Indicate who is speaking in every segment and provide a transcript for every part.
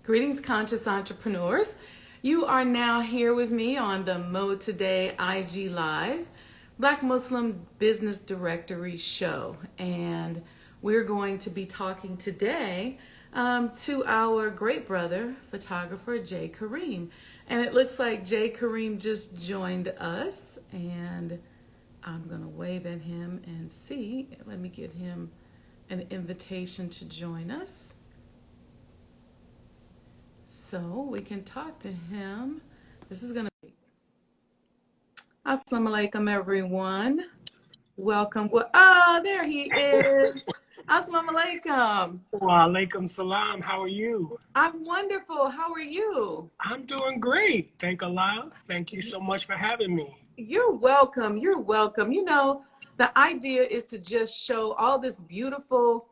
Speaker 1: Greetings, conscious entrepreneurs. You are now here with me on the MOETODAY IG Live, Black Muslim Business Directory show. And we're going to be talking today to our great brother, photographer JKareem. And it looks like JKareem just joined us. And I'm going to wave at him and see. Let me get him an invitation to join us, so we can talk to him. This is going to be... Assalamu alaikum, everyone. Welcome. Oh, there he is. Assalamu alaikum.
Speaker 2: Wa alaikum salam. How are you?
Speaker 1: I'm wonderful. How are you?
Speaker 2: I'm doing great. Thank Allah. Thank you so much for having me.
Speaker 1: You're welcome. You're welcome. You know, the idea is to just show all this beautiful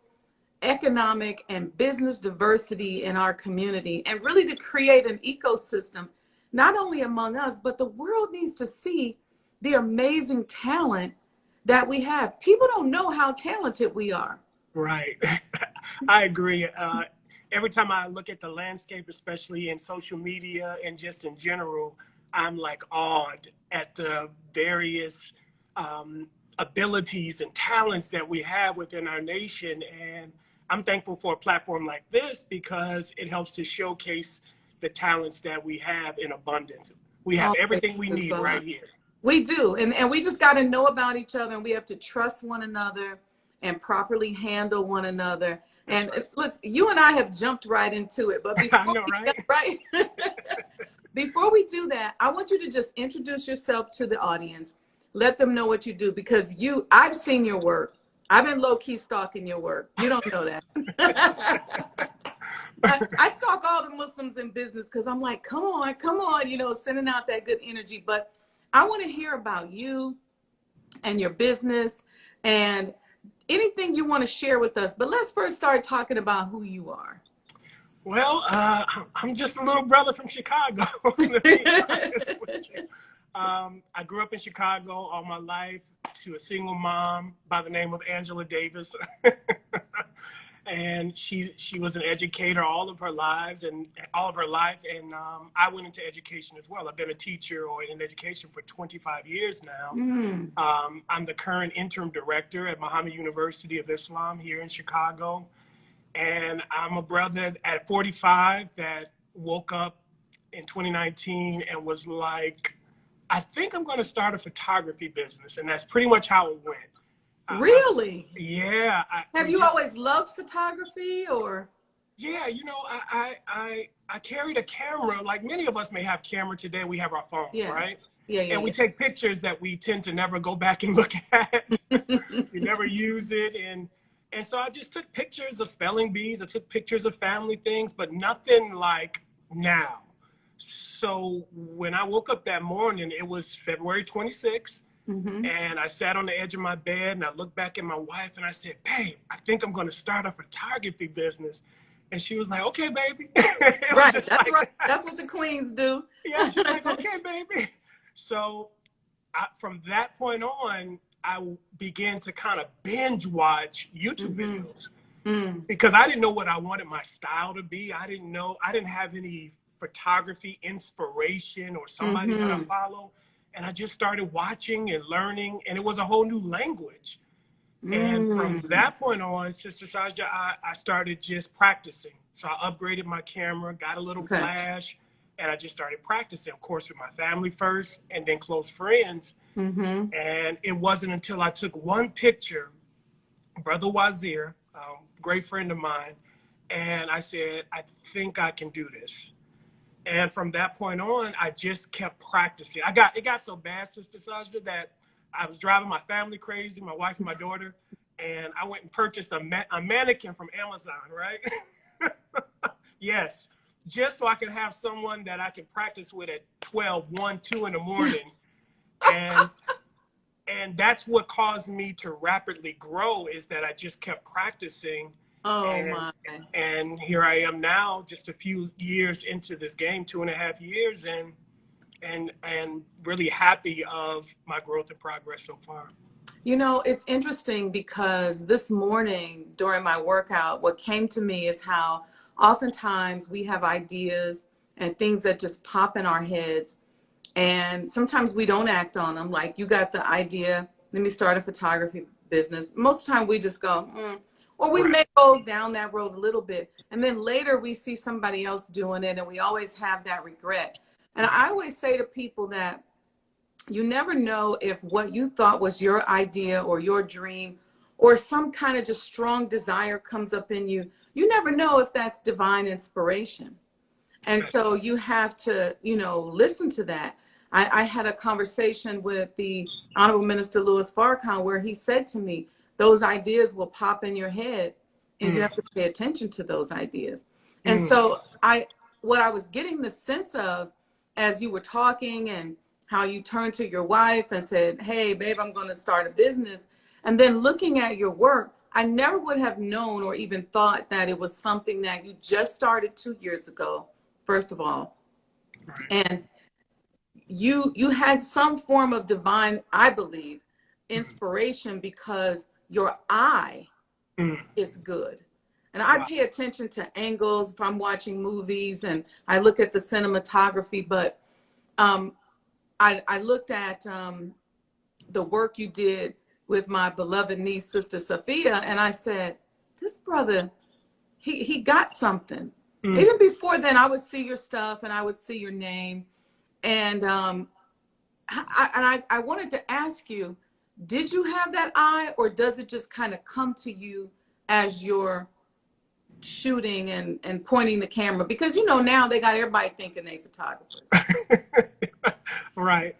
Speaker 1: economic and business diversity in our community, and really to create an ecosystem, not only among us, but the world needs to see the amazing talent that we have. People don't know how talented we are.
Speaker 2: Right. I agree. Every time I look at the landscape, especially in social media and just in general, I'm like awed at the various abilities and talents that we have within our nation. And I'm thankful for a platform like this because it helps to showcase the talents that we have in abundance. We have everything we need right here.
Speaker 1: We do. And we just got to know about each other, and we have to trust one another and properly handle one another. And look, you and I have jumped right into it. But before,
Speaker 2: I know, right?
Speaker 1: Before we do that, I want you to just introduce yourself to the audience. Let them know what you do, because I've seen your work. I've been low-key stalking your work. You don't know that. I stalk all the Muslims in business because I'm like, come on, you know, sending out that good energy. But I want to hear about you and your business and anything you want to share with us. But let's first start talking about who you are.
Speaker 2: Well, I'm just a little brother from Chicago. To be honest with you. I grew up in Chicago all my life to a single mom by the name of Angela Davis. And she was an educator all of her life. And I went into education as well. I've been a teacher or in education for 25 years now. I'm the current interim director at Muhammad University of Islam here in Chicago. And I'm a brother at 45 that woke up in 2019 and was like, I think I'm going to start a photography business. And that's pretty much how it went.
Speaker 1: Really?
Speaker 2: Yeah.
Speaker 1: Have you always loved photography, or?
Speaker 2: Yeah, you know, I carried a camera. Like many of us may have camera today. We have our phones, right?
Speaker 1: Yeah.
Speaker 2: And we take pictures that we tend to never go back and look at. We never use it. And so I just took pictures of spelling bees. I took pictures of family things, but nothing like now. So when I woke up that morning, it was February 26th, and I sat on the edge of my bed and I looked back at my wife and I said, babe, I think I'm going to start a photography business. And she was like, okay, baby.
Speaker 1: Right. That's right. That's what the queens do.
Speaker 2: Yeah. She's like, okay, baby. So from that point on, I began to kind of binge watch YouTube videos because I didn't know what I wanted my style to be. I didn't have any photography inspiration or somebody that I follow. And I just started watching and learning, and it was a whole new language. And from that point on, Sister Sajdah, I started just practicing. So I upgraded my camera, got a little flash, and I just started practicing, of course, with my family first and then close friends. And it wasn't until I took one picture, Brother Wazir, great friend of mine, and I said, I think I can do this. And from that point on, I just kept practicing. It got so bad, Sister Sajdah, that I was driving my family crazy, my wife and my daughter, and I went and purchased a mannequin from Amazon, right? Yes, just so I could have someone that I could practice with at 12, 1, 2 in the morning. And that's what caused me to rapidly grow, is that I just kept practicing. And here I am now, just a few years into this game, 2.5 years, and really happy of my growth and progress so far.
Speaker 1: You know, it's interesting because this morning during my workout, what came to me is how oftentimes we have ideas and things that just pop in our heads, and sometimes we don't act on them. Like, you got the idea, let me start a photography business. Most of the time we just go, or we may go down that road a little bit, and then later we see somebody else doing it, and we always have that regret. And I always say to people that you never know if what you thought was your idea or your dream or some kind of just strong desire comes up in you. You never know if that's divine inspiration. And so you have to, listen to that. I had a conversation with the Honorable Minister Louis Farrakhan where he said to me, those ideas will pop in your head and you have to pay attention to those ideas. And so what I was getting the sense of as you were talking and how you turned to your wife and said, hey, babe, I'm going to start a business. And then looking at your work, I never would have known or even thought that it was something that you just started 2 years ago, first of all. And you had some form of divine, I believe, inspiration because your eye is good. And I pay attention to angles if I'm watching movies and I look at the cinematography, but I looked at the work you did with my beloved niece, Sister Sophia, and I said, this brother, he got something. Even before then, I would see your stuff and I would see your name. And I wanted to ask you, did you have that eye, or does it just kind of come to you as you're shooting and pointing the camera? Because, now they got everybody thinking they photographers.
Speaker 2: Right.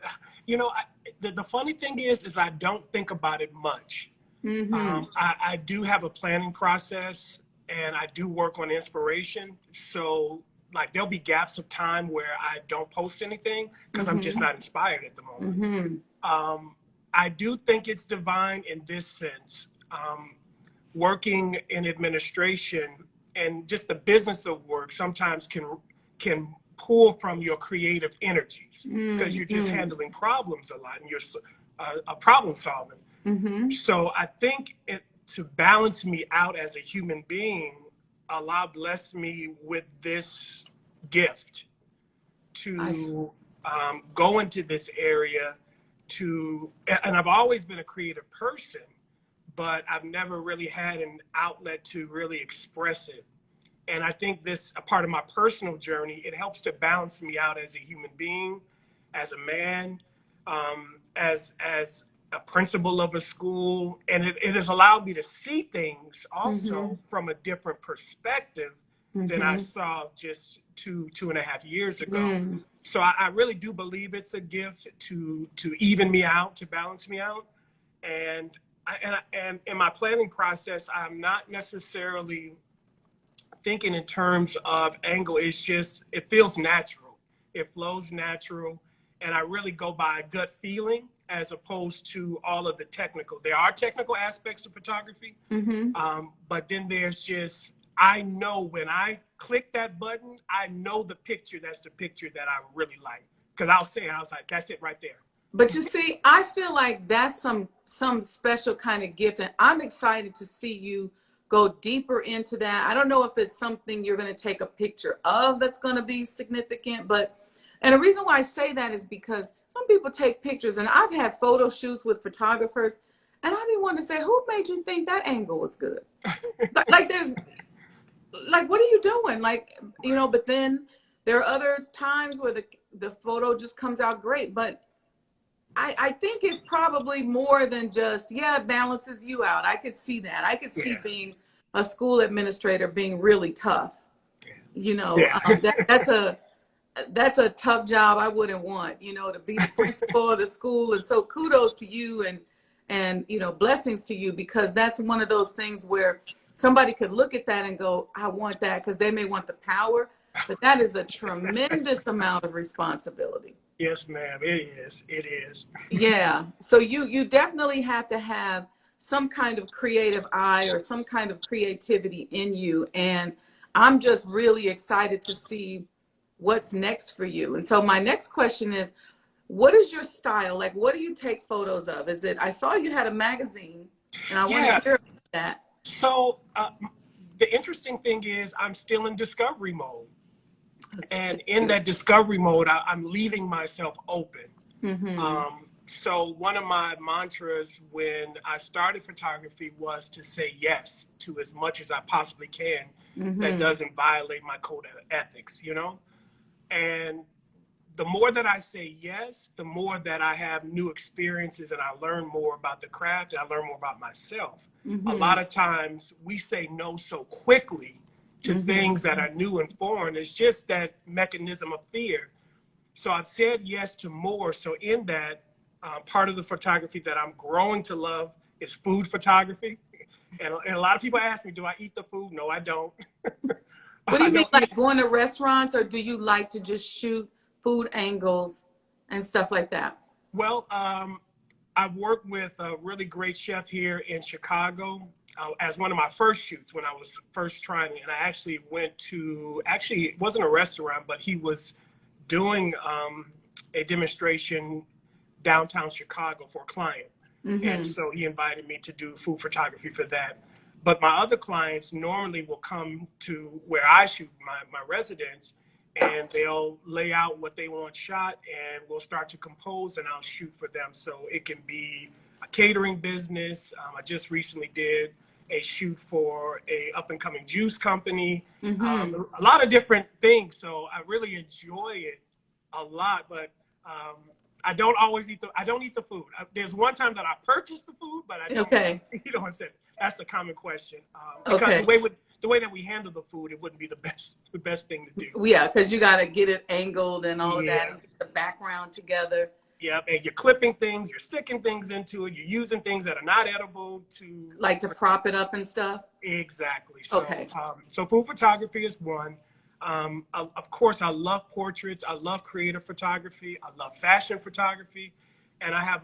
Speaker 2: The funny thing is I don't think about it much. I do have a planning process and I do work on inspiration. So like there'll be gaps of time where I don't post anything because I'm just not inspired at the moment. I do think it's divine in this sense. Working in administration and just the business of work sometimes can pull from your creative energies because you're just handling problems a lot and you're a problem solving. So I think to balance me out as a human being, Allah blessed me with this gift to go into this area and I've always been a creative person, but I've never really had an outlet to really express it. And I think this, a part of my personal journey, it helps to balance me out as a human being, as a man, as a principal of a school. And it has allowed me to see things also from a different perspective than I saw just two and a half years ago. So I really do believe it's a gift to even me out, to balance me out. And in my planning process, I'm not necessarily thinking in terms of angle. It's just, it feels natural. It flows natural. And I really go by gut feeling as opposed to all of the technical. There are technical aspects of photography, but then there's just, I know when I click that button, I know the picture, that's the picture that I really like. Because I was like, that's it right there.
Speaker 1: But you see, I feel like that's some special kind of gift. And I'm excited to see you go deeper into that. I don't know if it's something you're going to take a picture of that's going to be significant, and the reason why I say that is because some people take pictures, and I've had photo shoots with photographers, and I didn't want to say, who made you think that angle was good? What are you doing? But then there are other times where the photo just comes out great. But I think it's probably more than just, it balances you out. I could see that. I could see being a school administrator being really tough. That's a tough job I wouldn't want, to be the principal of the school. And so kudos to you and blessings to you, because that's one of those things where somebody could look at that and go, I want that, because they may want the power, but that is a tremendous amount of responsibility.
Speaker 2: Yes, ma'am. It is. It is.
Speaker 1: Yeah. So you definitely have to have some kind of creative eye or some kind of creativity in you. And I'm just really excited to see what's next for you. And so my next question is, what is your style? Like, what do you take photos of? I saw you had a magazine, and I want to hear about that.
Speaker 2: So the interesting thing is I'm still in discovery mode. And in that discovery mode, I'm leaving myself open. So one of my mantras when I started photography was to say yes to as much as I possibly can that doesn't violate my code of ethics, you know? And the more that I say yes, the more that I have new experiences and I learn more about the craft and I learn more about myself. A lot of times we say no so quickly to things that are new and foreign. It's just that mechanism of fear. So I've said yes to more. So in that, part of the photography that I'm growing to love is food photography. And a lot of people ask me, do I eat the food? No, I don't.
Speaker 1: What do you mean, like going to restaurants, or do you like to just shoot food angles and stuff like that?
Speaker 2: Well, I've worked with a really great chef here in Chicago as one of my first shoots when I was first trying it. And I actually went to, it wasn't a restaurant, but he was doing a demonstration downtown Chicago for a client. And so he invited me to do food photography for that. But my other clients normally will come to where I shoot my residence, and they'll lay out what they want shot, and we'll start to compose, and I'll shoot for them. So it can be a catering business. I just recently did a shoot for a up-and-coming juice company. A lot of different things. So I really enjoy it a lot, but I don't always eat I don't eat the food. There's one time that I purchased the food, but I don't. You know what I'm saying? That's a common question. Because the way that we handle the food, it wouldn't be the best thing to do.
Speaker 1: Yeah, because you got to get it angled and all of that, and get the background together.
Speaker 2: Yep, and you're clipping things, you're sticking things into it, you're using things that are not edible to...
Speaker 1: Like to prop it up and stuff?
Speaker 2: Exactly. So, so food photography is one. Of course, I love portraits. I love creative photography. I love fashion photography. And I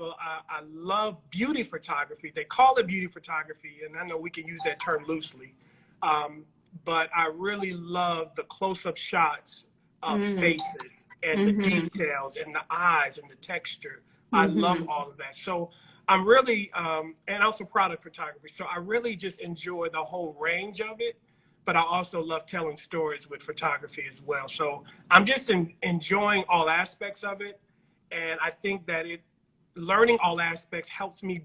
Speaker 2: love beauty photography. They call it beauty photography, and I know we can use that term loosely. But I really love the close-up shots of faces and the details and the eyes and the texture. I love all of that. So I'm really, and also product photography. So I really just enjoy the whole range of it. But I also love telling stories with photography as well. So I'm just enjoying all aspects of it. And I think that learning all aspects helps me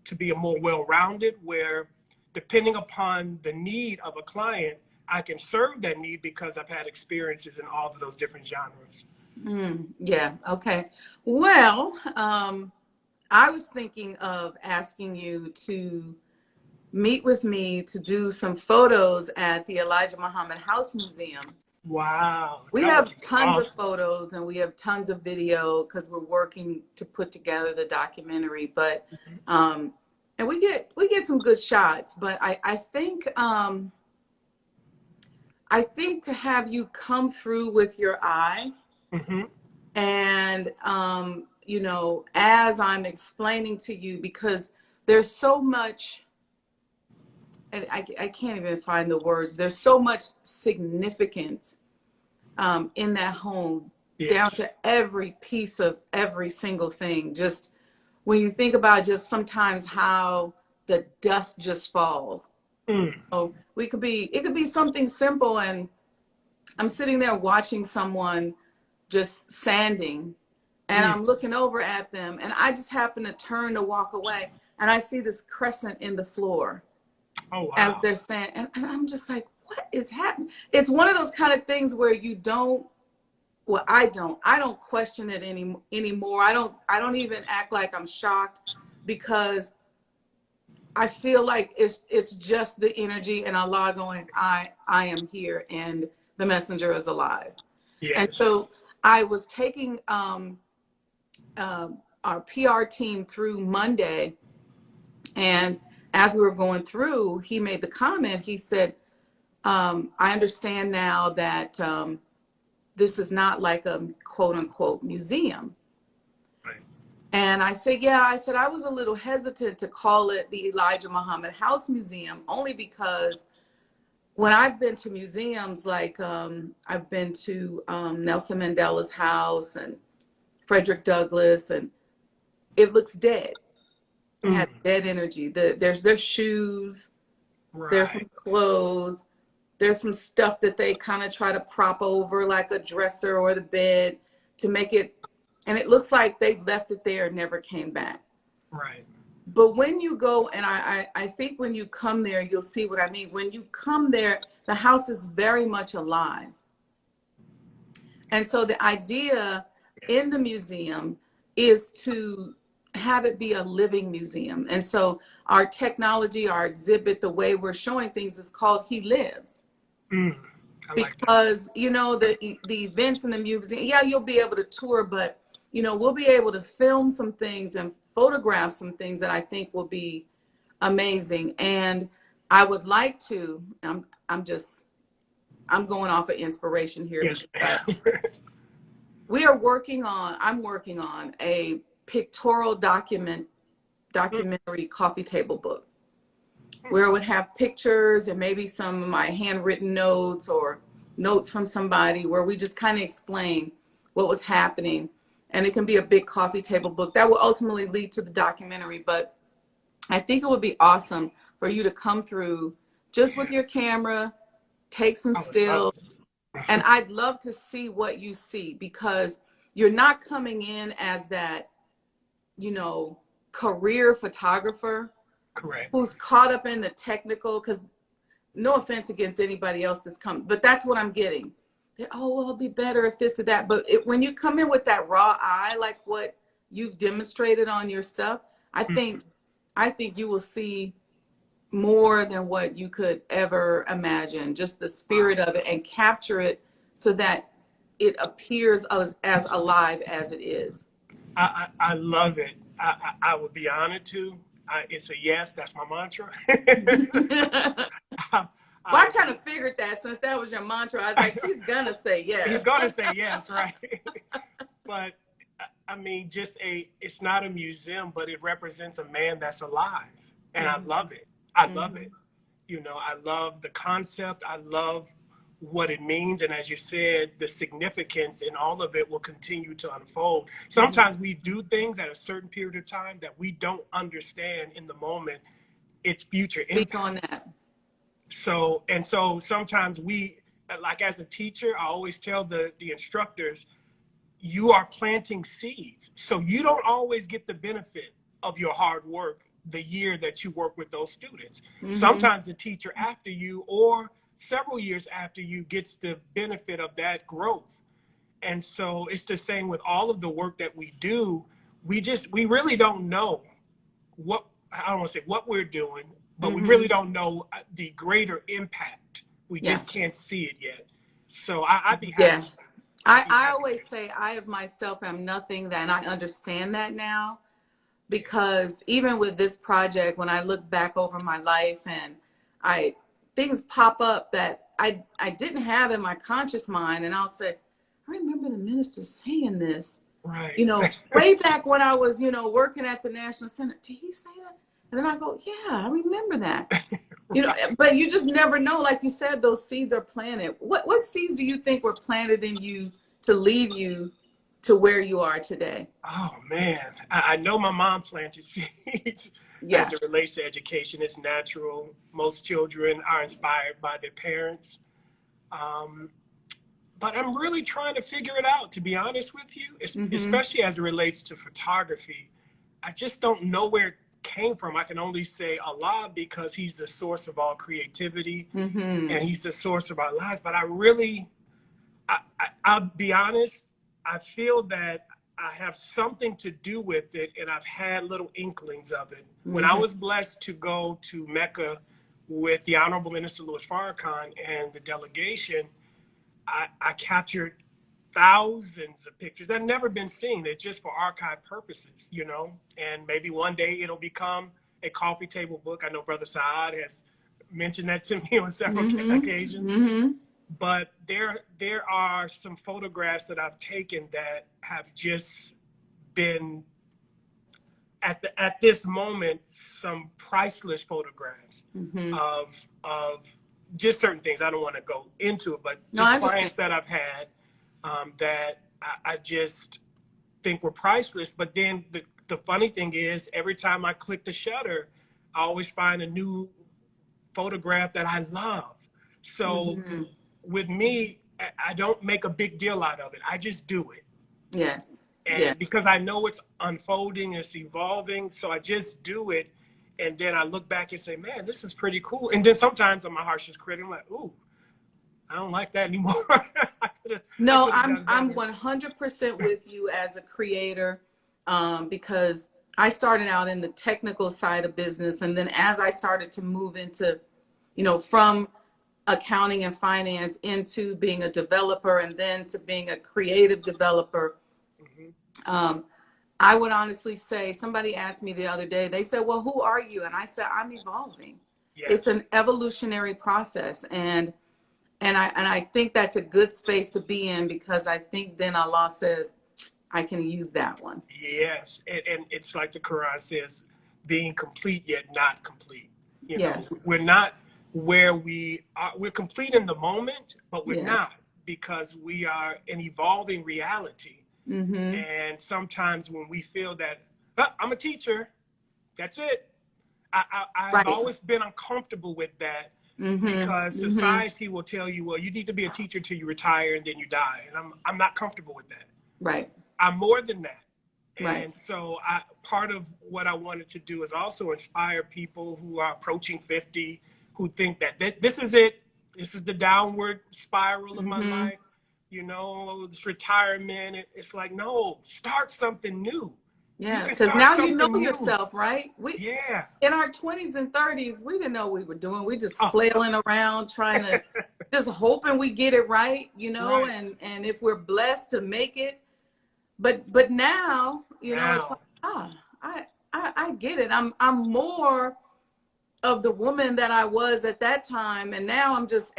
Speaker 2: to be a more well-rounded, where depending upon the need of a client, I can serve that need because I've had experiences in all of those different genres.
Speaker 1: Yeah. Okay. Well, I was thinking of asking you to meet with me to do some photos at the Elijah Muhammad House Museum.
Speaker 2: Wow.
Speaker 1: We have tons of photos and we have tons of video because we're working to put together the documentary, but, and we get some good shots, but I think to have you come through with your eye and, you know, as I'm explaining to you, because there's so much, and I can't even find the words. There's so much significance in that home, down to every piece of every single thing. Just when you think about just sometimes how the dust just falls. So it could be something simple, and I'm sitting there watching someone just sanding, and I'm looking over at them, and I just happen to turn to walk away, and I see this crescent in the floor. Oh, wow. As they're saying, and I'm just like, what is happening? It's one of those kind of things where you don't, well, I don't question it anymore. I don't even act like I'm shocked, because I feel like it's just the energy and Allah going, I am here and the messenger is alive. Yes. And so I was taking our PR team through Monday, and as we were going through, he made the comment, he said, I understand now that this is not like a quote unquote museum. Right. And I said, yeah, I was a little hesitant to call it the Elijah Muhammad House Museum, only because when I've been to museums, like I've been to Nelson Mandela's house and Frederick Douglass, and it looks dead. It has dead energy. There's shoes, There's some
Speaker 2: Right.
Speaker 1: clothes. There's some stuff that they kind of try to prop over, like a dresser or the bed, to make it, and it looks like they left it there and never came back.
Speaker 2: Right.
Speaker 1: But when you go, and I think when you come there, you'll see what I mean. When you come there, the house is very much alive. And so the idea in the museum is to have it be a living museum. And so our technology, our exhibit, the way we're showing things is called He Lives.
Speaker 2: Mm, I like that.
Speaker 1: Because, you know, the events in the museum, yeah, you'll be able to tour, but, you know, we'll be able to film some things and photograph some things that I think will be amazing. And I would like to, I'm going off of inspiration here.
Speaker 2: Yes.
Speaker 1: I'm working on a pictorial documentary coffee table book where it would have pictures and maybe some of my handwritten notes or notes from somebody, where we just kind of explain what was happening. And it can be a big coffee table book that will ultimately lead to the documentary. But I think it would be awesome for you to come through just with your camera, take some stills. And I'd love to see what you see, because you're not coming in as that, you know, career photographer.
Speaker 2: Correct.
Speaker 1: Who's caught up in the technical, because no offense against anybody else that's come, but that's what I'm getting. Oh, well, it'll be better if this or that. But when you come in with that raw eye, like what you've demonstrated on your stuff, I think you will see more than what you could ever imagine. Just the spirit of it, and capture it so that it appears as alive as it is.
Speaker 2: I love it. I would be honored to. It's a yes. That's my mantra.
Speaker 1: Well, I kind of figured that, since that was your mantra. I was like, he's gonna say yes.
Speaker 2: He's gonna say yes, right? But I mean, it's not a museum, but it represents a man that's alive, and I love it. I love it. You know, I love the concept. I love what it means, and as you said, the significance in all of it will continue to unfold. Sometimes we do things at a certain period of time that we don't understand in the moment its future impact.
Speaker 1: Speak on that.
Speaker 2: So sometimes we, like as a teacher, I always tell the instructors, you are planting seeds. So you don't always get the benefit of your hard work the year that you work with those students. Sometimes the teacher after you, or several years after you, gets the benefit of that growth. And so it's the same with all of the work that we do. We really don't know what, I don't want to say what we're doing, but we really don't know the greater impact. We just can't see it yet. So I'd be happy.
Speaker 1: Yeah. I always say I of myself am nothing, that, and I understand that now, because even with this project, when I look back over my life and things pop up that I didn't have in my conscious mind, and I'll say, I remember the minister saying this,
Speaker 2: Right.
Speaker 1: you know, way back when I was, you know, working at the National Center. Did he say that? And then I go, yeah, I remember that. You know, but you just never know. Like you said, those seeds are planted. What seeds do you think were planted in you to lead you to where you are today?
Speaker 2: Oh man, I know my mom planted seeds. As it relates to education. It's natural. Most children are inspired by their parents. But I'm really trying to figure it out, to be honest with you, especially as it relates to photography. I just don't know where it came from. I can only say Allah, because he's the source of all creativity and he's the source of our lives. But I'll be honest, I feel that I have something to do with it, and I've had little inklings of it. When I was blessed to go to Mecca with the Honorable Minister Louis Farrakhan and the delegation, I captured thousands of pictures that had never been seen. They're just for archive purposes, you know, and maybe one day it'll become a coffee table book. I know Brother Saad has mentioned that to me on several occasions. But there are some photographs that I've taken that have just been, at this moment, some priceless photographs of just certain things. I don't want to go into it, but just clients that I've had that I just think were priceless. But then the funny thing is, every time I click the shutter, I always find a new photograph that I love. So with me, I don't make a big deal out of it. I just do it.
Speaker 1: Yes.
Speaker 2: And because I know it's unfolding, it's evolving, so I just do it. And then I look back and say, man, this is pretty cool. And then sometimes I'm my harshest critic. I'm like, ooh, I don't like that anymore.
Speaker 1: No, I'm 100% with you as a creator, because I started out in the technical side of business. And then as I started to move into, from accounting and finance into being a developer and then to being a creative developer, I would honestly say, somebody asked me the other day, they said, well, who are you? And I said, I'm evolving. Yes. It's an evolutionary process. And I think that's a good space to be in, because I think then Allah says, I can use that one.
Speaker 2: Yes. And it's like the Quran says, being complete yet not complete.
Speaker 1: Yes.
Speaker 2: We're not where we are. We're complete in the moment, but we're not, because we are an evolving reality. And sometimes when we feel that, I'm a teacher, that's it. I've always been uncomfortable with that, because society will tell you, well, you need to be a teacher till you retire and then you die. And I'm not comfortable with that.
Speaker 1: Right.
Speaker 2: I'm more than that.
Speaker 1: Right.
Speaker 2: And so part of what I wanted to do is also inspire people who are approaching 50, who think that this is it. This is the downward spiral of my life. This retirement. It's like, no, start something new.
Speaker 1: Yeah, because now you know yourself, right? In our 20s and 30s, we didn't know what we were doing. We just flailing around, trying to, just hoping we get it right, and if we're blessed to make it. But now, it's like, I get it. I'm more of the woman that I was at that time, and now I'm just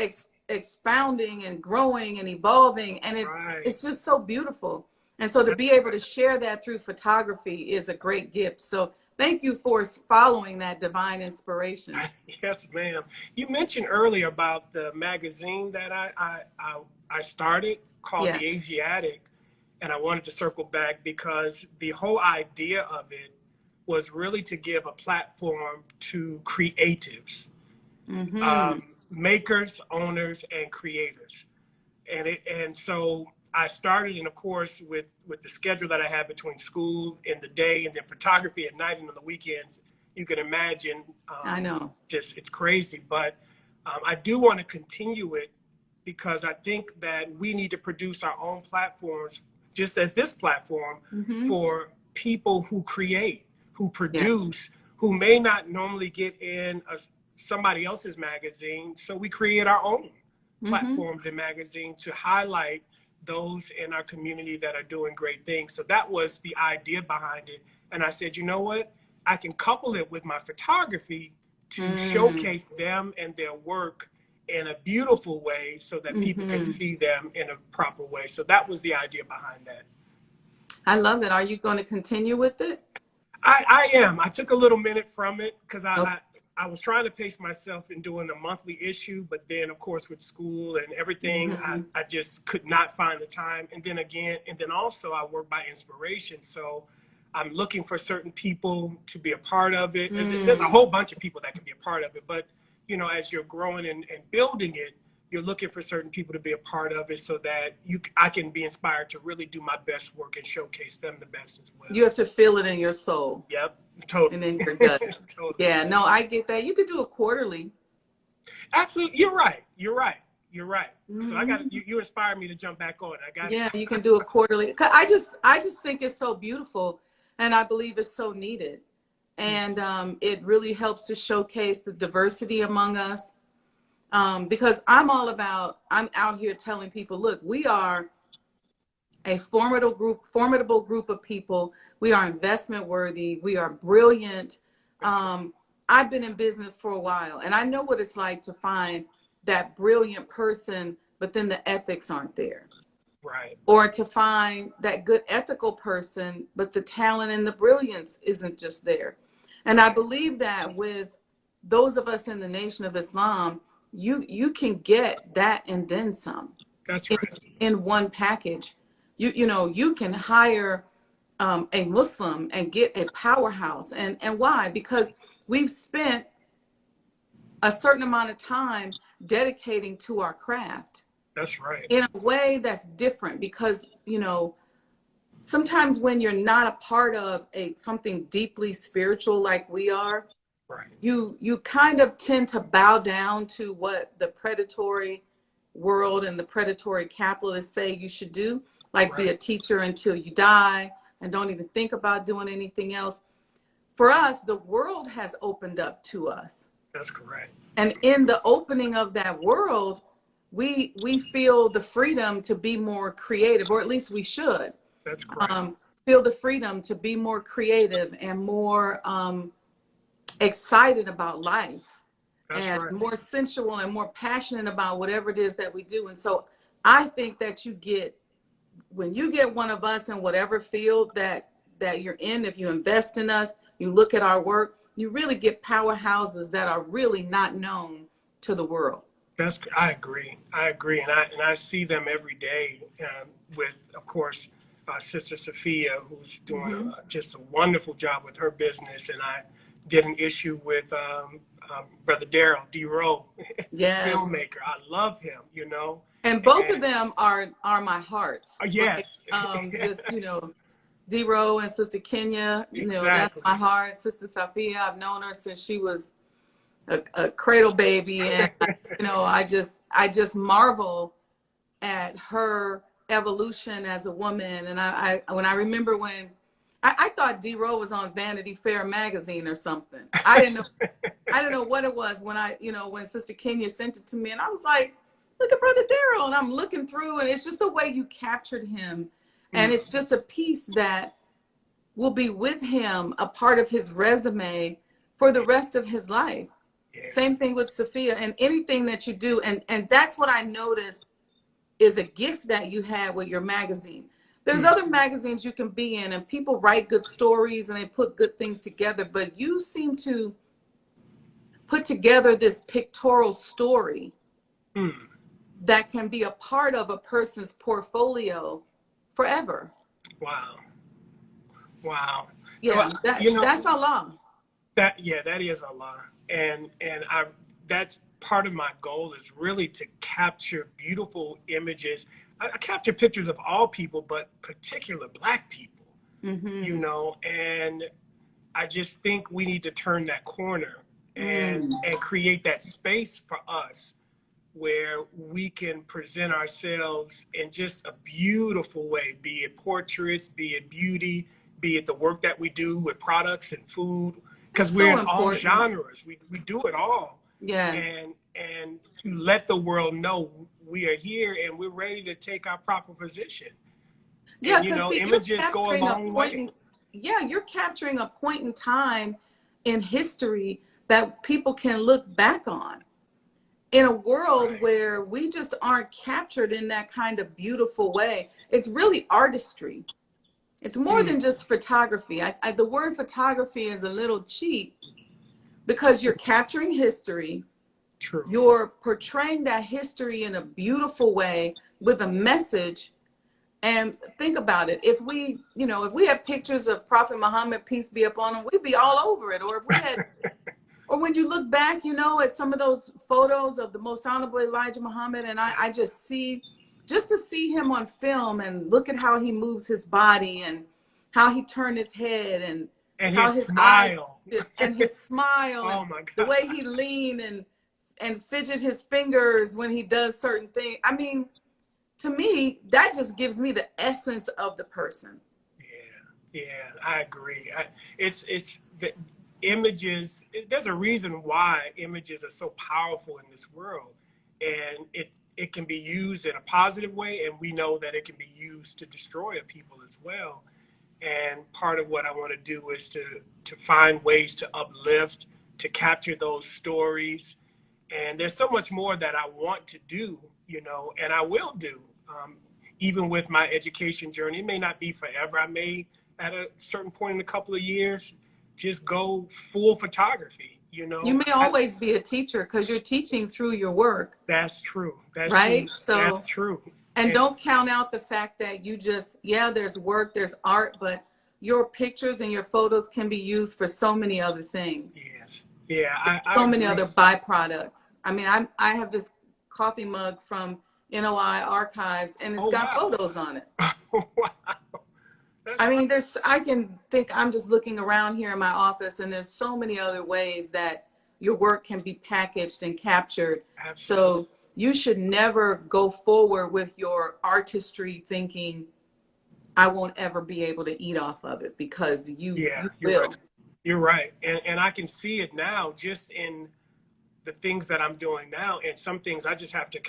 Speaker 1: expounding and growing and evolving, and it's just so beautiful. And so to be able to share that through photography is a great gift. So thank you for following that divine inspiration.
Speaker 2: Yes, ma'am. You mentioned earlier about the magazine that I started called The Asiatic, and I wanted to circle back because the whole idea of it was really to give a platform to creatives. Makers, owners, and creators. And so I started, and of course, with the schedule that I have between school in the day and then photography at night and on the weekends, you can imagine.
Speaker 1: I know.
Speaker 2: It's crazy. But I do want to continue it, because I think that we need to produce our own platforms, just as this platform, for people who create, who produce, who may not normally get in somebody else's magazine. So we create our own platforms and magazines to highlight those in our community that are doing great things. So that was the idea behind it. And I said, you know what? I can couple it with my photography to showcase them and their work in a beautiful way so that people can see them in a proper way. So that was the idea behind that.
Speaker 1: I love it. Are you going to continue with it?
Speaker 2: I am. I took a little minute from it because I was trying to pace myself in doing a monthly issue, but then of course with school and everything, I just could not find the time. And then also I work by inspiration. So I'm looking for certain people to be a part of it. There's a whole bunch of people that can be a part of it, but as you're growing and building it, you're looking for certain people to be a part of it so that I can be inspired to really do my best work and showcase them the best as well.
Speaker 1: You have to feel it in your soul.
Speaker 2: Yep, totally.
Speaker 1: And in your gut.
Speaker 2: Totally.
Speaker 1: Yeah, no, I get that. You could do it quarterly.
Speaker 2: Absolutely, you're right. So I got you inspired me to jump back on.
Speaker 1: You can do it quarterly. I just think it's so beautiful, and I believe it's so needed, and it really helps to showcase the diversity among us. Because I'm out here telling people, look, we are a formidable group of people. We are investment worthy. We are brilliant. I've been in business for a while, and I know what it's like to find that brilliant person, but then the ethics aren't there.
Speaker 2: Right.
Speaker 1: Or to find that good ethical person, but the talent and the brilliance isn't just there. And I believe that with those of us in the Nation of Islam, you can get that and then some.
Speaker 2: That's right.
Speaker 1: In one package. You can hire a Muslim and get a powerhouse. And why? Because we've spent a certain amount of time dedicating to our craft.
Speaker 2: That's right.
Speaker 1: In a way that's different, because, you know, sometimes when you're not a part of something deeply spiritual like we are,
Speaker 2: Right.
Speaker 1: you kind of tend to bow down to what the predatory world and the predatory capitalists say you should do, like be a teacher until you die and don't even think about doing anything else. For us, the world has opened up to us.
Speaker 2: That's correct.
Speaker 1: And in the opening of that world, we feel the freedom to be more creative, or at least we should.
Speaker 2: That's correct.
Speaker 1: Feel the freedom to be more creative and more excited about life. That's and right. More sensual and more passionate about whatever it is that we do. And so I think that when you get one of us in whatever field that you're in, if you invest in us, you look at our work, you really get powerhouses that are really not known to the world.
Speaker 2: I agree. And I see them every day with, of course, Sister Sophia, who's doing just a wonderful job with her business. And I did an issue with Brother Daryl, D-Row, filmmaker. I love him, you know.
Speaker 1: And both of them are my hearts.
Speaker 2: Yes.
Speaker 1: Like, just, you know, D-Row and Sister Kenya, you know, that's my heart. Sister Sophia, I've known her since she was a cradle baby. And, you know, I just marvel at her evolution as a woman. And when I remember when I thought D-Row was on Vanity Fair magazine or something. I didn't know what it was when Sister Kenya sent it to me, and I was like, look at Brother Daryl. And I'm looking through, and it's just the way you captured him. And it's just a piece that will be with him, a part of his resume for the rest of his life. Yeah. Same thing with Sophia, and anything that you do. And that's what I noticed is a gift that you had with your magazine. There's other magazines you can be in, and people write good stories and they put good things together, but you seem to put together this pictorial story that can be a part of a person's portfolio forever. Wow. Yeah, that's Allah.
Speaker 2: That is Allah. And that's part of my goal, is really to capture beautiful images. I capture pictures of all people, but particular Black people, you know, and I just think we need to turn that corner and create that space for us where we can present ourselves in just a beautiful way, be it portraits, be it beauty, be it the work that we do with products and food, because we're in all genres. We do it all.
Speaker 1: Yes.
Speaker 2: And to let the world know we are here and we're ready to take our proper position.
Speaker 1: Yeah,
Speaker 2: and, you know, images go a long way.
Speaker 1: Yeah, you're capturing a point in time in history that people can look back on. In a world where we just aren't captured in that kind of beautiful way. It's really artistry. It's more than just photography. The word photography is a little cheap because you're capturing history.
Speaker 2: True.
Speaker 1: You're portraying that history in a beautiful way with a message. And think about it. If we had pictures of Prophet Muhammad, peace be upon him, we'd be all over it. Or if we had, or when you look back, you know, at some of those photos of the Most Honorable Elijah Muhammad, and I just to see him on film and look at how he moves his body and how he turned his head and how
Speaker 2: his smile
Speaker 1: and his smile
Speaker 2: oh
Speaker 1: and
Speaker 2: my God.
Speaker 1: The way he leaned and fidget his fingers when he does certain things. I mean, to me, that just gives me the essence of the person.
Speaker 2: Yeah, I agree. It's the images. There's a reason why images are so powerful in this world, and it can be used in a positive way, and we know that it can be used to destroy a people as well. And part of what I want to do is to find ways to uplift, to capture those stories. And there's so much more that I want to do, you know, and I will do. Even with my education journey, it may not be forever. I may, at a certain point in a couple of years, just go full photography, you know.
Speaker 1: You may always be a teacher because you're teaching through your work.
Speaker 2: That's true. That's
Speaker 1: right?
Speaker 2: True.
Speaker 1: So,
Speaker 2: that's true.
Speaker 1: And don't count out the fact that you just, there's work, there's art, but your pictures and your photos can be used for so many other things.
Speaker 2: Yeah, I
Speaker 1: So many
Speaker 2: agree.
Speaker 1: other byproducts. I mean, I have this coffee mug from NOI Archives, and it's
Speaker 2: Oh,
Speaker 1: got
Speaker 2: wow.
Speaker 1: photos on it.
Speaker 2: Wow.
Speaker 1: I
Speaker 2: That's
Speaker 1: mean, I can think, I'm just looking around here in my office, and there's so many other ways that your work can be packaged and captured.
Speaker 2: absolutely.
Speaker 1: So you should never go forward with your artistry thinking, I won't ever be able to eat off of it, because
Speaker 2: Yeah,
Speaker 1: you
Speaker 2: you're right.
Speaker 1: will.
Speaker 2: You're right. And I can see it now just in the things that I'm doing now. And some things I just have to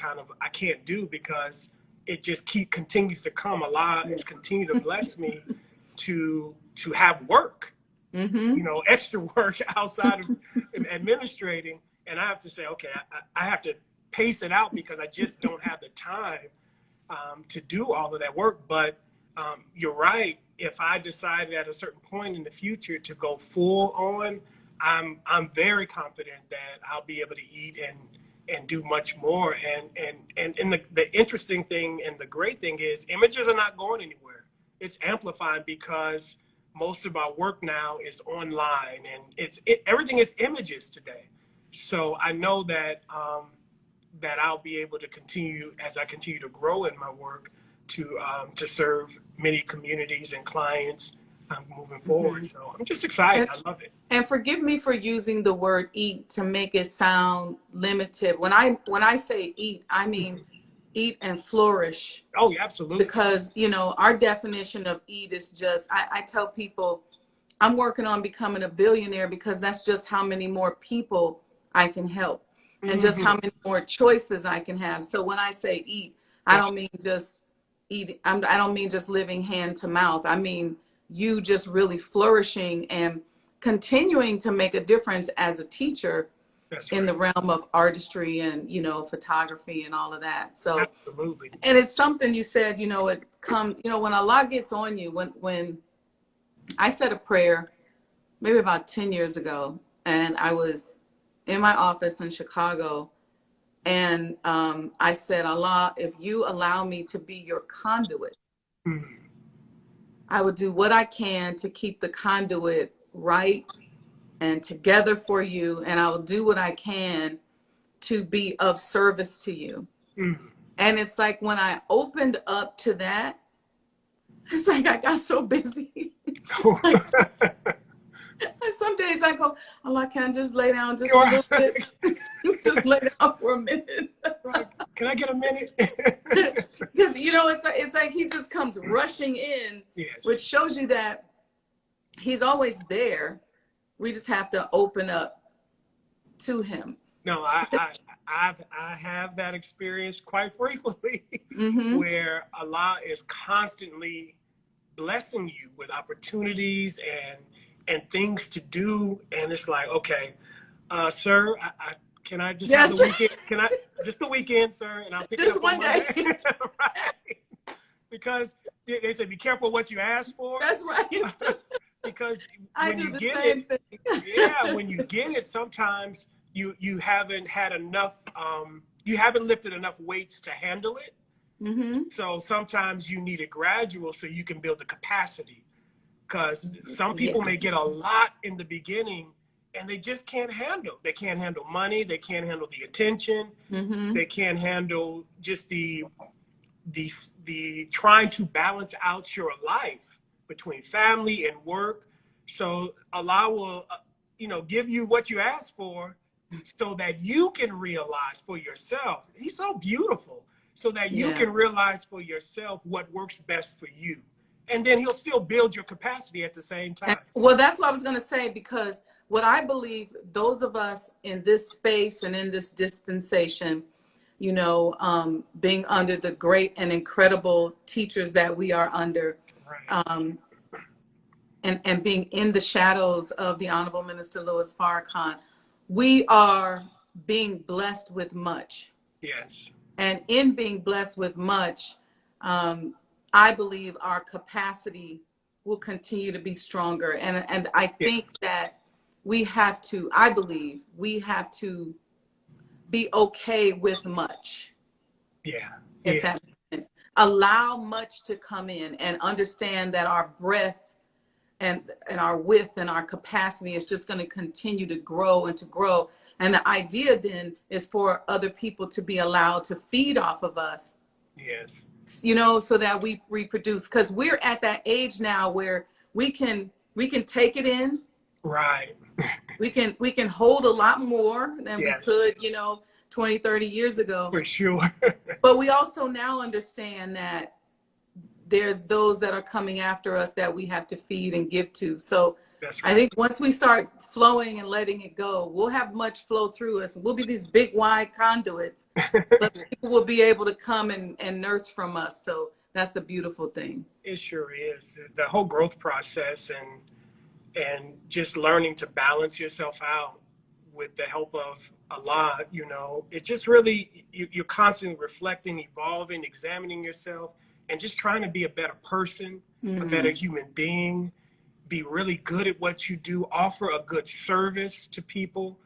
Speaker 2: I can't do because it just continues to come. Allah
Speaker 1: Yeah.
Speaker 2: has continued to bless me to have work,
Speaker 1: Mm-hmm.
Speaker 2: extra work outside of administrating. And I have to say, okay, I have to pace it out because I just don't have the time to do all of that work. But you're right. If I decided at a certain point in the future to go full on, I'm very confident that I'll be able to eat and do much more. And the interesting thing and the great thing is images are not going anywhere. It's amplifying because most of our work now is online, and everything is images today. So I know that I'll be able to continue as I continue to grow in my work to serve many communities and clients moving forward.
Speaker 1: Mm-hmm.
Speaker 2: So I'm just excited. I love it.
Speaker 1: And forgive me for using the word eat to make it sound limited. When I say eat, I mean eat and flourish.
Speaker 2: Oh, yeah, absolutely.
Speaker 1: Because, our definition of eat is just, I tell people I'm working on becoming a billionaire because that's just how many more people I can help and just
Speaker 2: Hmm.
Speaker 1: how many more choices I can have. So when I say eat, I
Speaker 2: That's
Speaker 1: don't mean just eat. I don't mean just living hand to mouth. I mean you just really flourishing and continuing to make a difference as a teacher
Speaker 2: that's
Speaker 1: in
Speaker 2: right.
Speaker 1: the realm of artistry and, photography and all of that. So,
Speaker 2: Absolutely.
Speaker 1: and it's something you said, it comes, when Allah gets on you, when I said a prayer maybe about 10 years ago, and I was in my office in Chicago, and I said, Allah, if you allow me to be your conduit,
Speaker 2: Mhm.
Speaker 1: I would do what I can to keep the conduit right and together for you, and I will do what I can to be of service to you.
Speaker 2: Mhm.
Speaker 1: And it's like when I opened up to that, it's like I got so busy. Like, some days I go, Allah, can I just lay down just a
Speaker 2: You're
Speaker 1: little bit? Just lay down for a minute.
Speaker 2: right. Can I get a minute?
Speaker 1: Because, it's like he just comes rushing in, which
Speaker 2: Yes.
Speaker 1: shows you that he's always there. We just have to open up to him.
Speaker 2: No, I have that experience quite frequently
Speaker 1: Mm-hmm.
Speaker 2: where Allah is constantly blessing you with opportunities and things to do, and it's like, okay, sir, can I just have
Speaker 1: Yes.
Speaker 2: the weekend? Can I just the weekend, sir? And I'll pick it
Speaker 1: Just
Speaker 2: up on
Speaker 1: one day.
Speaker 2: Monday. Right? Because they say be careful what you ask for.
Speaker 1: That's right.
Speaker 2: Because
Speaker 1: I
Speaker 2: when
Speaker 1: do
Speaker 2: you
Speaker 1: the
Speaker 2: get
Speaker 1: same
Speaker 2: it,
Speaker 1: thing.
Speaker 2: yeah, when you get it, sometimes you haven't had enough, you haven't lifted enough weights to handle it.
Speaker 1: Mm-hmm.
Speaker 2: So sometimes you need it gradual so you can build the capacity. Because some
Speaker 1: Yeah.
Speaker 2: people may get a lot in the beginning and they just can't handle. They can't handle money. They can't handle the attention.
Speaker 1: Mm-hmm.
Speaker 2: They can't handle just the trying to balance out your life between family and work. So Allah will, give you what you ask for so that you can realize for yourself. He's so beautiful. So that you
Speaker 1: Yeah.
Speaker 2: can realize for yourself what works best for you. And then he'll still build your capacity at the same time.
Speaker 1: Well, that's what I was going to say, because what I believe, those of us in this space and in this dispensation, being under the great and incredible teachers that we are under,
Speaker 2: Right.
Speaker 1: and being in the shadows of the Honorable Minister Louis Farrakhan, we are being blessed with much.
Speaker 2: Yes.
Speaker 1: And in being blessed with much, I believe our capacity will continue to be stronger. And I
Speaker 2: Yeah.
Speaker 1: think that I believe we have to be okay with much,
Speaker 2: Yeah.
Speaker 1: if
Speaker 2: Yeah.
Speaker 1: that makes sense. Allow much to come in and understand that our breath and our width and our capacity is just going to continue to grow and to grow. And the idea then is for other people to be allowed to feed off of us.
Speaker 2: Yes.
Speaker 1: You know, so that we reproduce, because we're at that age now where we can take it in.
Speaker 2: Right.
Speaker 1: we can hold a lot more than we could, you know, 20, 30 years ago.
Speaker 2: For sure.
Speaker 1: But we also now understand that there's those that are coming after us that we have to feed and give to. So that's right. I think once we start flowing and letting it go, we'll have much flow through us. We'll be these big, wide conduits, but people will be able to come and nurse from us. So that's the beautiful thing.
Speaker 2: It sure is. The whole growth process and just learning to balance yourself out with the help of Allah, you know, it just really, you're constantly reflecting, evolving, examining yourself, and just trying to be a better person, a better human being, be really good at what you do, offer a good service to people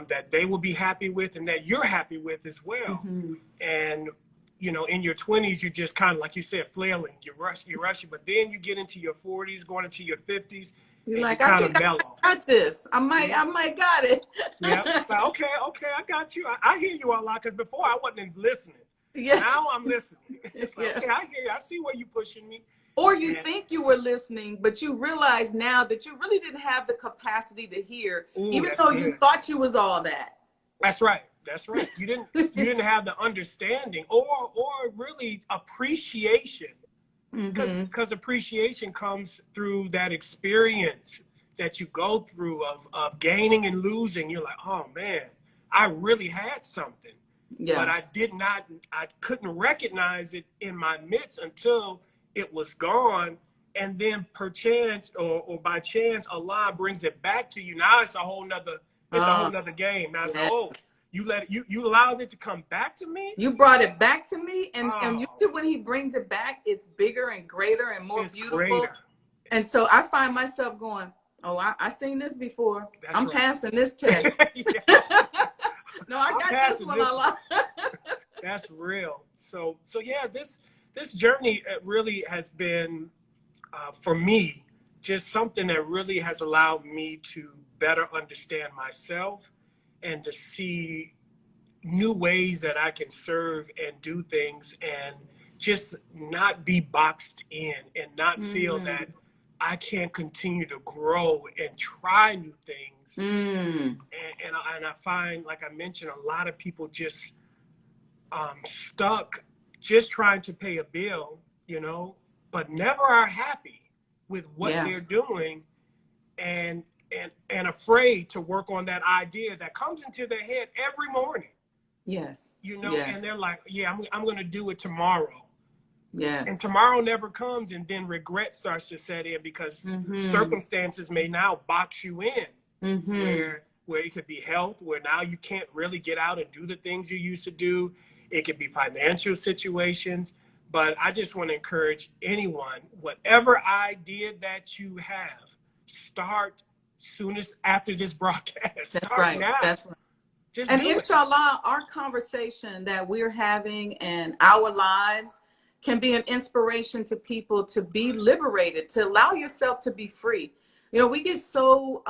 Speaker 2: that they will be happy with and that you're happy with as well. And, you know, in your 20s, you're just kind of, like you said, flailing, you're rushing, but then you get into your 40s, going into your 50s,
Speaker 1: you're like, I think I got this. I might got it.
Speaker 2: Yeah. It's like, okay, I got you. I hear you a lot, because before I wasn't listening.
Speaker 1: Yeah.
Speaker 2: Now I'm listening. It's like, okay, I hear you. I see where you're pushing me.
Speaker 1: Or you think you were listening, but you realize now that you really didn't have the capacity to hear, even though you thought you was all that.
Speaker 2: That's right. That's right. You didn't have the understanding or really appreciation. Because appreciation comes through that experience that you go through of gaining and losing. You're like, oh man, I really had something. Yeah. But I couldn't recognize it in my midst until it was gone. And then perchance or by chance, Allah brings it back to you. Now it's a whole nother game. Now it's like, oh, you allowed it to come back to me.
Speaker 1: You brought it back to me, and usually when he brings it back, it's bigger and greater and more beautiful. Greater. And so I find myself going, oh, I seen this before. I'm passing this test. No, I got this one.
Speaker 2: That's real. So yeah, this journey really has been for me just something that really has allowed me to better understand myself and to see new ways that I can serve and do things and just not be boxed in and not feel that I can't continue to grow and try new things. And I find, like I mentioned, a lot of people just stuck just trying to pay a bill, you know, but never are happy with what they're doing and afraid to work on that idea that comes into their head every morning.
Speaker 1: Yes.
Speaker 2: You know, and they're like, yeah, I'm going to do it tomorrow.
Speaker 1: Yes.
Speaker 2: And tomorrow never comes, and then regret starts to set in because circumstances may now box you in, where it could be health, where now you can't really get out and do the things you used to do. It could be financial situations. But I just want to encourage anyone, whatever idea that you have, start soonest after this broadcast.
Speaker 1: That's right.
Speaker 2: Now.
Speaker 1: That's right. And inshallah, our conversation that we're having and our lives can be an inspiration to people to be liberated, to allow yourself to be free. You know, we get so,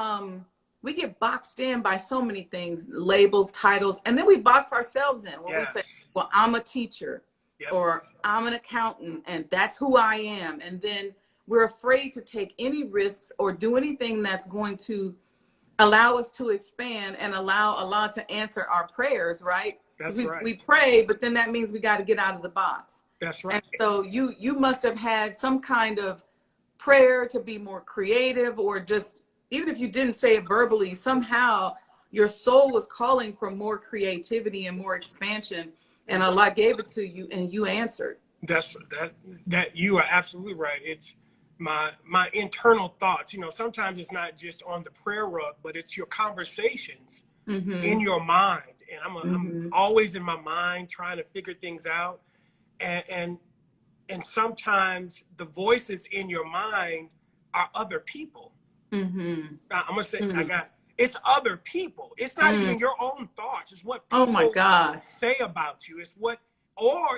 Speaker 1: we get boxed in by so many things, labels, titles, and then we box ourselves in when we say, well, I'm a teacher or I'm an accountant and that's who I am. And then we're afraid to take any risks or do anything that's going to allow us to expand and allow Allah to answer our prayers, right?
Speaker 2: That's
Speaker 1: right.
Speaker 2: We
Speaker 1: pray, but then that means we got to get out of the box.
Speaker 2: That's right.
Speaker 1: And so you must have had some kind of prayer to be more creative, or just, even if you didn't say it verbally, somehow your soul was calling for more creativity and more expansion, and Allah gave it to you and you answered. That
Speaker 2: you are absolutely right. It's my internal thoughts. You know, sometimes it's not just on the prayer rug, but it's your conversations in your mind. And I'm always in my mind trying to figure things out. And sometimes the voices in your mind are other people. I'm gonna say it's other people. It's not even your own thoughts. It's what people say about you. It's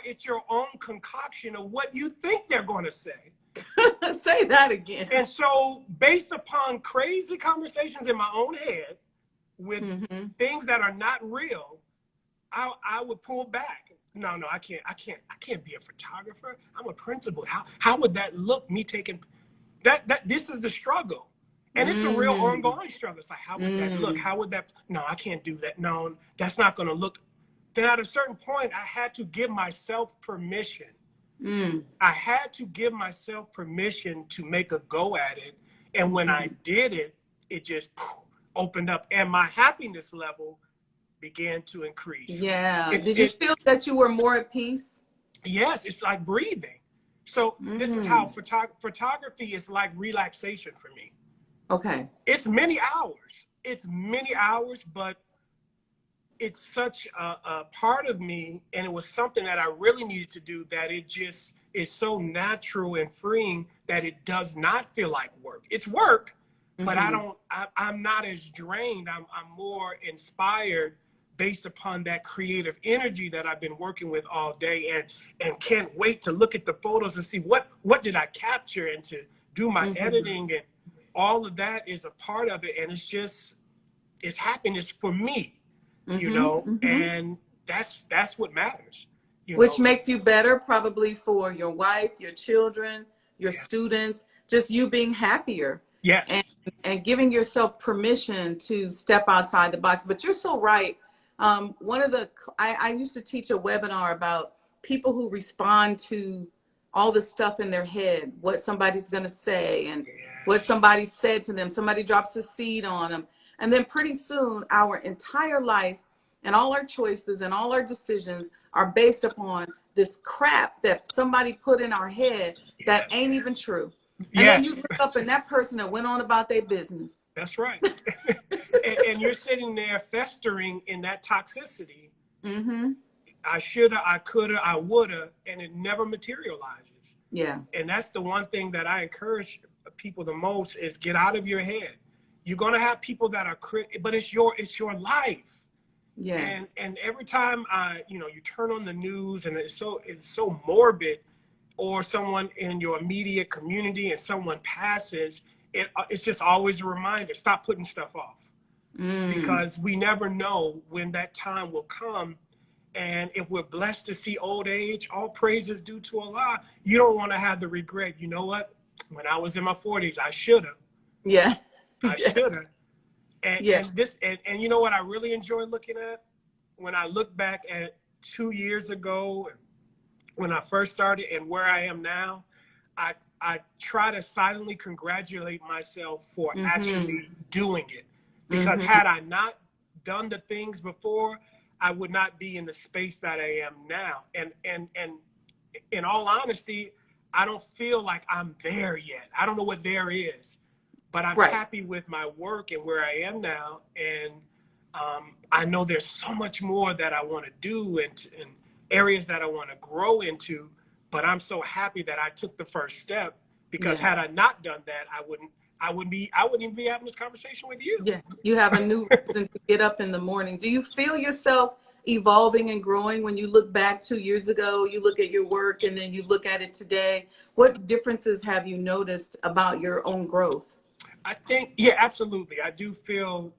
Speaker 2: it's your own concoction of what you think they're going to say.
Speaker 1: Say that again.
Speaker 2: And so based upon crazy conversations in my own head with things that are not real, I would pull back. No, I can't be a photographer. I'm a principal. How would that look, me taking that this is the struggle. And it's a real ongoing struggle. It's like, how would that look? How would that, no, I can't do that. No, that's not going to look. Then at a certain point, I had to give myself permission. I had to give myself permission to make a go at it. And when I did it, it just opened up. And my happiness level began to increase.
Speaker 1: Yeah. Did you feel that you were more at peace?
Speaker 2: Yes, it's like breathing. So this is how photography is like relaxation for me.
Speaker 1: Okay.
Speaker 2: It's many hours. It's many hours, but it's such a part of me, and it was something that I really needed to do, that it just is so natural and freeing that it does not feel like work. It's work, but I'm not as drained. I'm more inspired based upon that creative energy that I've been working with all day, and can't wait to look at the photos and see what did I capture, and to do my editing, and all of that is a part of it. And it's happiness for me. You know, and that's what matters.
Speaker 1: Which makes you better probably for your wife, your children, your students, just you being happier.
Speaker 2: Yes.
Speaker 1: And giving yourself permission to step outside the box. But you're so right. I used to teach a webinar about people who respond to all the stuff in their head, what somebody's going to say, and what somebody said to them. Somebody drops a seed on them. And then pretty soon our entire life and all our choices and all our decisions are based upon this crap that somebody put in our head that ain't even true. And then you look up and that person that went on about their business.
Speaker 2: That's right. and you're sitting there festering in that toxicity. I shoulda, I coulda, I woulda, and it never materializes.
Speaker 1: Yeah.
Speaker 2: And that's the one thing that I encourage people the most, is get out of your head. You're gonna have people that are but it's your life.
Speaker 1: Yes.
Speaker 2: And every time you turn on the news and it's so morbid, or someone in your immediate community and someone passes, it's just always a reminder, stop putting stuff off. Because we never know when that time will come. And if we're blessed to see old age, all praise is due to Allah. You don't want to have the regret. You know what? When I was in my 40s, I should have.
Speaker 1: Yeah.
Speaker 2: I should have. And you know what I really enjoy looking at? When I look back at 2 years ago, when I first started, and where I am now, I try to silently congratulate myself for actually doing it. Because had I not done the things before, I would not be in the space that I am now. And in all honesty, I don't feel like I'm there yet. I don't know what there is, but I'm happy with my work and where I am now. And I know there's so much more that I want to do, and areas that I want to grow into. But I'm so happy that I took the first step, because had I not done that, I wouldn't even be having this conversation with you.
Speaker 1: Yeah, you have a new reason to get up in the morning. Do you feel yourself evolving and growing when you look back 2 years ago, you look at your work, and then you look at it today? What differences have you noticed about your own growth?
Speaker 2: I think, absolutely. I do feel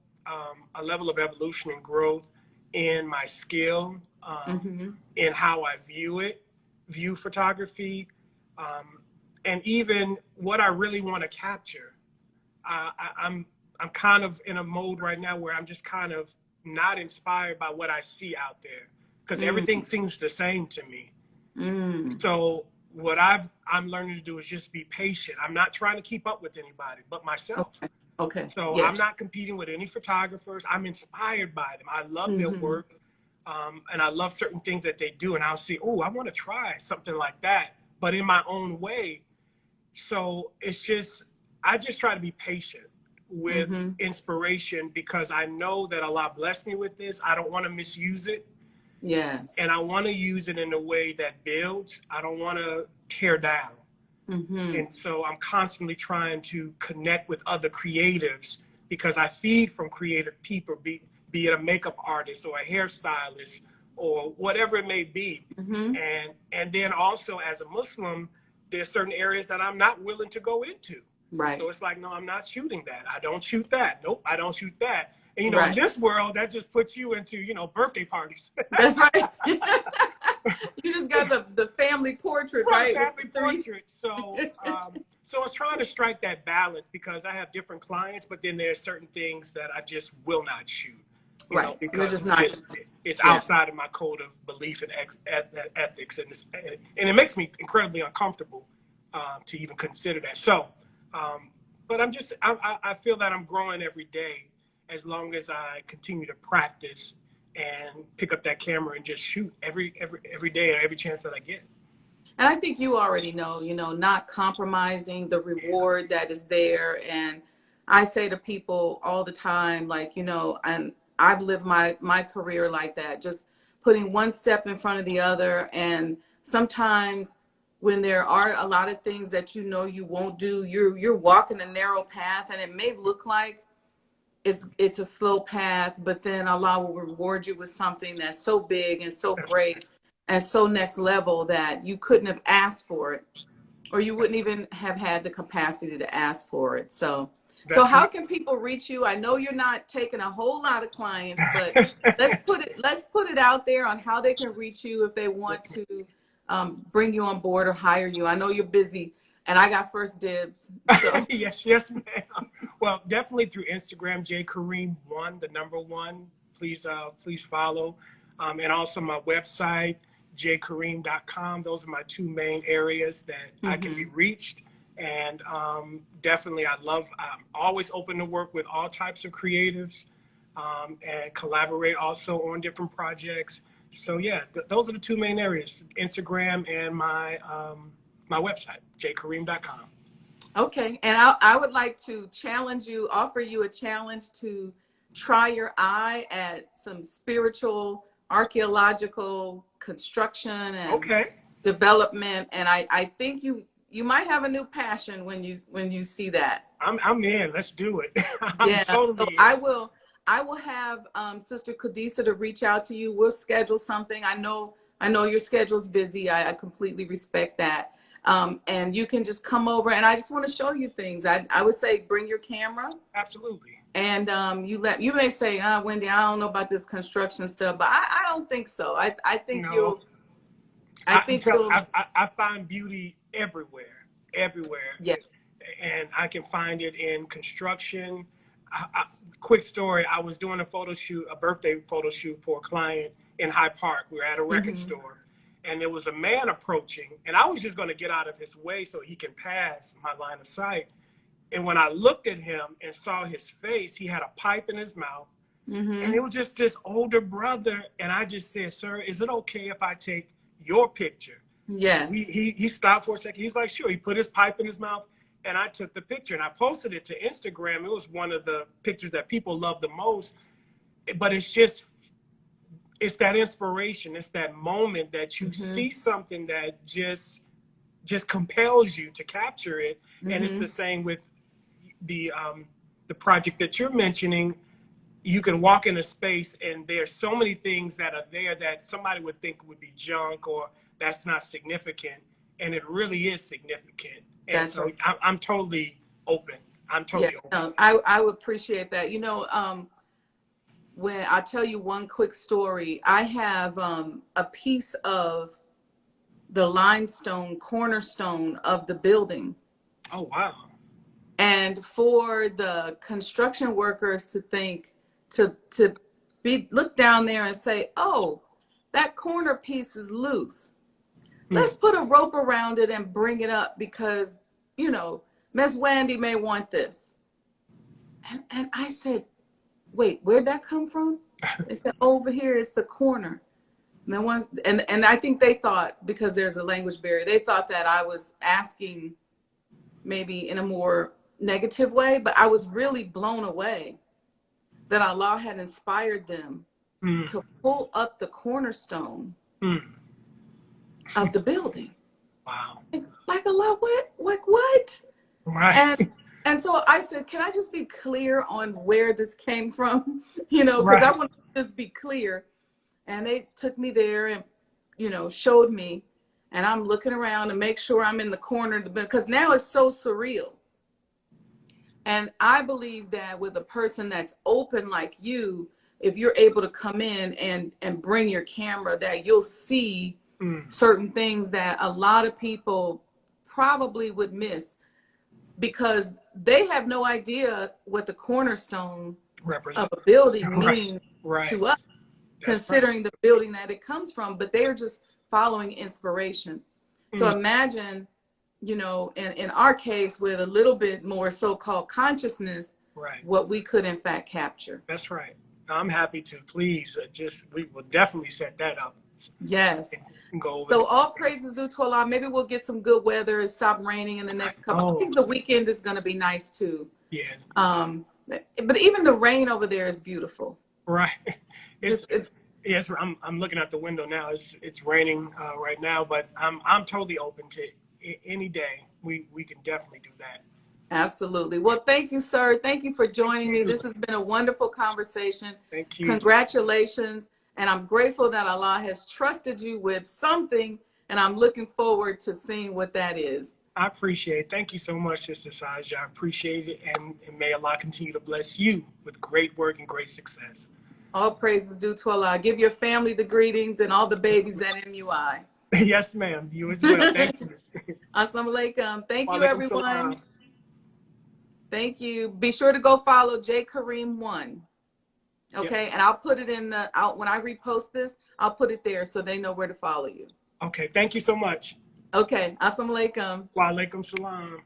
Speaker 2: a level of evolution and growth in my skill, in how I view photography, and even what I really want to capture. I'm kind of in a mode right now where I'm just kind of not inspired by what I see out there, because everything seems the same to me. So what I'm learning to do is just be patient. I'm not trying to keep up with anybody but myself.
Speaker 1: Okay.
Speaker 2: So I'm not competing with any photographers. I'm inspired by them. I love their work, and I love certain things that they do. And I'll see, I want to try something like that, but in my own way. So I just try to be patient with inspiration, because I know that Allah blessed me with this. I don't want to misuse it.
Speaker 1: Yes.
Speaker 2: And I want to use it in a way that builds. I don't want to tear down. And so I'm constantly trying to connect with other creatives, because I feed from creative people, be it a makeup artist or a hairstylist or whatever it may be. And then also, as a Muslim, there's certain areas that I'm not willing to go into.
Speaker 1: Right.
Speaker 2: So it's like, no, I'm not shooting that. I don't shoot that. Nope, I don't shoot that. And, you know,
Speaker 1: Right.
Speaker 2: in this world, that just puts you into, you know, birthday parties.
Speaker 1: That's right. You just got the family portrait, right?
Speaker 2: Family portrait. So, so I was trying to strike that balance because I have different clients, but then there's certain things that I just will not shoot. You know, because it's outside of my code of belief and ethics, and it makes me incredibly uncomfortable to even consider that. So, but I feel that I'm growing every day as long as I continue to practice and pick up that camera and just shoot every day or every chance that I get.
Speaker 1: And I think you already know, you know, not compromising the reward that is there. And I say to people all the time, like, you know, and I've lived my career like that, just putting one step in front of the other. And sometimes when there are a lot of things that you know you won't do, you're walking a narrow path, and it may look like it's a slow path, but then Allah will reward you with something that's so big and so great and so next level that you couldn't have asked for it, or you wouldn't even have had the capacity to ask for it. So how can people reach you? I know you're not taking a whole lot of clients, but let's put it out there on how they can reach you if they want to bring you on board or hire you. I know you're busy, and I got first dibs. So.
Speaker 2: yes, ma'am. Well, definitely through Instagram, JKareem1, the number 1. Please follow, and also my website, JKareem.com. Those are my 2 main areas that I can be reached. And definitely, I'm always open to work with all types of creatives and collaborate also on different projects. So yeah, those are the 2 main areas: Instagram and my website, JKareem.com.
Speaker 1: Okay, and I would like to offer you a challenge to try your eye at some spiritual, archaeological construction and development. And I think you might have a new passion when you see that.
Speaker 2: I'm in. Let's do it.
Speaker 1: So I will have Sister Khadisa to reach out to you. We'll schedule something. I know your schedule's busy. I completely respect that. And you can just come over, and I just want to show you things. I would say bring your camera.
Speaker 2: Absolutely.
Speaker 1: And you may say, Wendy, I don't know about this construction stuff, but I don't think so. I think
Speaker 2: I find beauty everywhere.
Speaker 1: Yeah.
Speaker 2: And I can find it in construction. Quick story, I was doing a birthday photo shoot for a client in Hyde Park. We were at a record store, and there was a man approaching, and I was just going to get out of his way so he can pass my line of sight. And when I looked at him and saw his face, he had a pipe in his mouth, and it was just this older brother. And I just said, "Sir, is it okay if I take your picture?"
Speaker 1: Yes.
Speaker 2: He stopped for a second. He's like, "Sure." He put his pipe in his mouth, and I took the picture, and I posted it to Instagram. It was one of the pictures that people love the most. But it's that inspiration. It's that moment that you see something that just compels you to capture it. And it's the same with the project that you're mentioning. You can walk in a space, and there's so many things that are there that somebody would think would be junk or that's not significant, and it really is significant. And so I'm totally open. open.
Speaker 1: No, I would appreciate that. You know, when I tell you one quick story, I have a piece of the limestone cornerstone of the building.
Speaker 2: Oh, wow.
Speaker 1: And for the construction workers to think, look down there and say, oh, that corner piece is loose. Let's put a rope around it and bring it up because, you know, Miss Wendy may want this. And I said, wait, where'd that come from? They said, over here is the corner. And I think they thought, because there's a language barrier, they thought that I was asking maybe in a more negative way, but I was really blown away that Allah had inspired them to pull up the cornerstone of the building.
Speaker 2: Wow.
Speaker 1: Like Allah, what? Like what?
Speaker 2: Right.
Speaker 1: And so I said, can I just be clear on where this came from? You know, because I want to just be clear. And they took me there and, you know, showed me. and I'm looking around to make sure I'm in the corner because now it's so surreal. And I believe that with a person that's open like you, if you're able to come in and bring your camera, that you'll see certain things that a lot of people probably would miss because they have no idea what the cornerstone of a building means to us, considering the building that it comes from, but they're just following inspiration. So imagine, you know, in our case, with a little bit more so-called consciousness, what we could in fact capture.
Speaker 2: That's right. I'm happy to. Please, we will definitely set that up.
Speaker 1: Yes.
Speaker 2: Go over
Speaker 1: so all praises due to Allah. Maybe we'll get some good weather and stop raining in the next couple. I think the weekend is going to be nice too.
Speaker 2: Yeah.
Speaker 1: But even the rain over there is beautiful.
Speaker 2: Right. Yes, I'm looking out the window now. It's raining right now, but I'm totally open to any day. We can definitely do that.
Speaker 1: Absolutely. Well, thank you, sir. Thank you for joining me. This has been a wonderful conversation.
Speaker 2: Thank you.
Speaker 1: Congratulations. And I'm grateful that Allah has trusted you with something, and I'm looking forward to seeing what that is.
Speaker 2: I appreciate it. Thank you so much, Sister Sajdah. I appreciate it, and may Allah continue to bless you with great work and great success.
Speaker 1: All praises due to Allah. Give your family the greetings and all the babies at MUI.
Speaker 2: Yes, ma'am. You as well. Thank you.
Speaker 1: Assalamu alaikum. Thank you,
Speaker 2: Alaikum
Speaker 1: everyone.
Speaker 2: salam.
Speaker 1: Thank you. Be sure to go follow JKareem 1. Okay, and I'll put it in when I repost this, I'll put it there so they know where to follow you.
Speaker 2: Okay, thank you so much.
Speaker 1: Okay, assalamu alaikum.
Speaker 2: Wa alaikum salam.